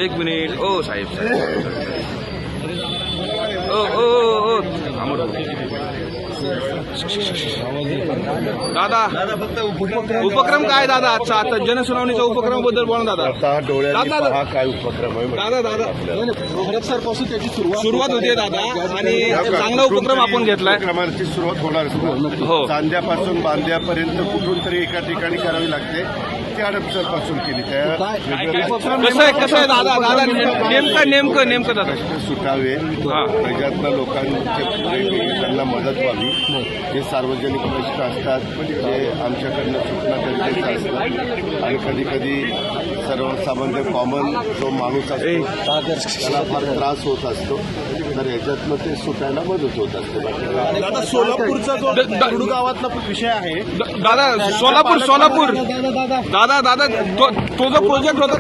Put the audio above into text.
एक मिनिट ओ साहेब ओ ओ ओ अमर दादा उपक्रम काय दादा आजचा आता जनसुनावणीच्या उपक्रमाबद्दल बोला दादा. आता डोळ्यांनी पहा काय उपक्रम आहे. दादा भरत सर पासून त्याची सुरुवात होते दादा आणि चांगला उपक्रम आपण घेतलाय. उपक्रमाची सुरुवात होणार हो. चांद्यापासून बांद्यापर्यंत कुठून तरी एका ठिकाणी करावी लागते. ती हडपसर पासून केली कसं आहे दादा नेमकं दादा सुटावे त्याच्यातनं लोकांचे त्यांना मदत व्हावी. जे सार्वजनिक प्रश्न असतात जे आमच्याकडनं सुटणं गरजेचं असतं आणि कधी कधी सर्वसामान्य कॉमन जो माणूस असतो त्याला फार त्रास होत असतो. तर याच्यातनं ते सुटायला मदत होत असते. दादा सोलापूरचा जो दगडू गावातला विषय आहे दादा सोलापूर दादा तो जो प्रोजेक्ट होता